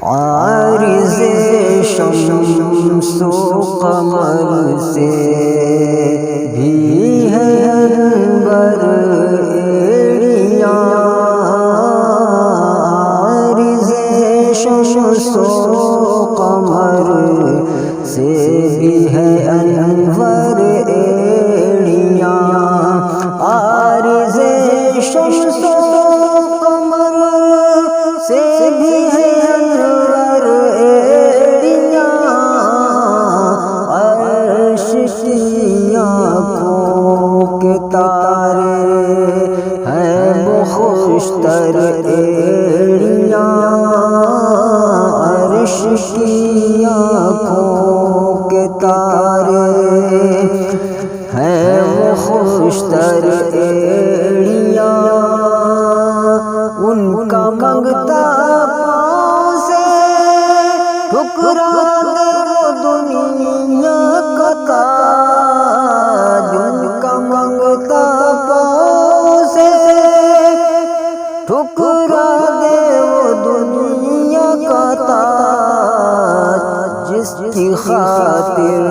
عارضِ شمس و قمر سے بھی ہے انور ایڑیاں، عارضِ شمس و قمر سے بھی ہے انور ایڑیاں، عارضِ شمس و قمر سے بھی ہے انور ایڑیاں، عرش کی آنکھوں کے تارے ہیں وہ خوشتر ایڑیاں، عرش کی آنکھوں کے تارے ہیں وہ خوشتر ایڑیاں، ان کا منگتا پاؤں سے ٹھکرا دے وہ دنیا کا تاج، ان کا منگتا پاؤں سے ٹھکرا دے وہ دنیا کا تاج، جس کی خاطر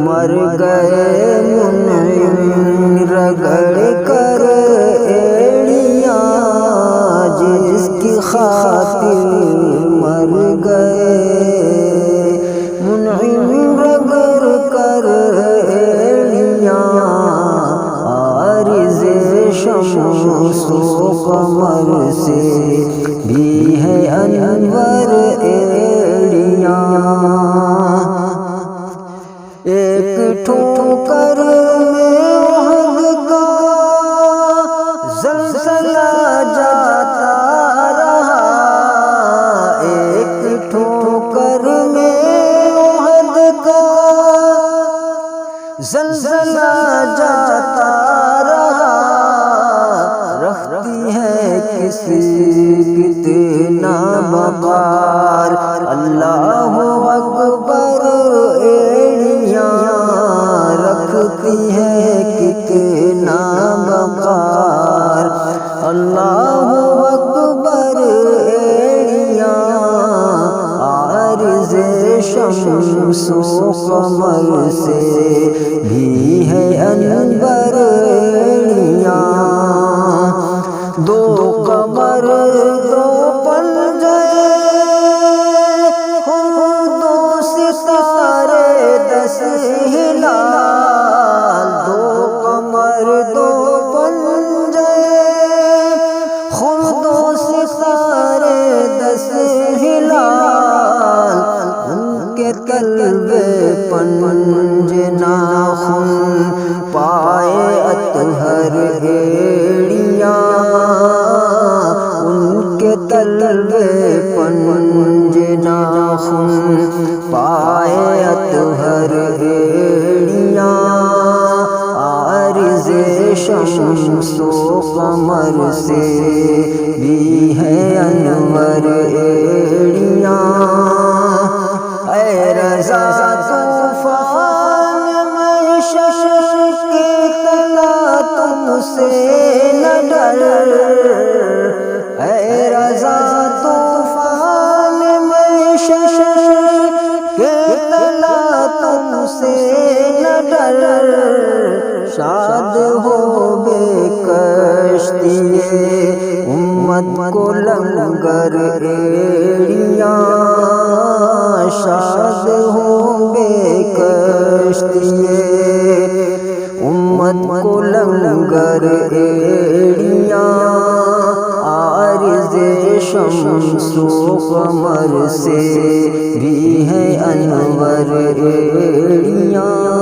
مر گئے منعم رگڑ کر ایڑیاں، جس کی خاطر مر گئے منعم رگڑ کر ایڑیاں، عارضِ شمس و قمر سے بھی ہے انور ایڑیاں، ایک ٹھوکر میں احد کا زلزلہ جاتا رہا، ایک ٹھوکر میں احد کا زلزلہ جاتا رہا، رکھتی ہے کتنا وقار اللہ اکبر ایڑیاں، رکھتی ہے کتنا وقار اللہ اکبر ایڑیاں، عارضِ شمس و قمر سے بھی ہے انور ایڑیاں، دو قمر دو پنجے دو ستارے 10 ہلال، دو قمر دو پنجے دو ستارے 10 ہلال، ان کے قلبِ پنج ناخن پائے اطہر ایڑیاں، ان کے قلبِ پنج ناخن پائے اطہر ایڑیاں، عارضِ شمس و قمر سے بھی ہے انور ایڑیاں، اے رضا طوفان میں شش کے تلا تم سے نہ ڈر، اے رضا طوفان میں شش کے تلا تم سے نہ ڈر، شاد ہو بے کشتیِ امت کو لنگر ایڑیاں، شاد ہو بے کشتیِ امت کو لنگر ایڑیاں، عارضِ شمس و قمر سے بھی ہے انور ایڑیاں۔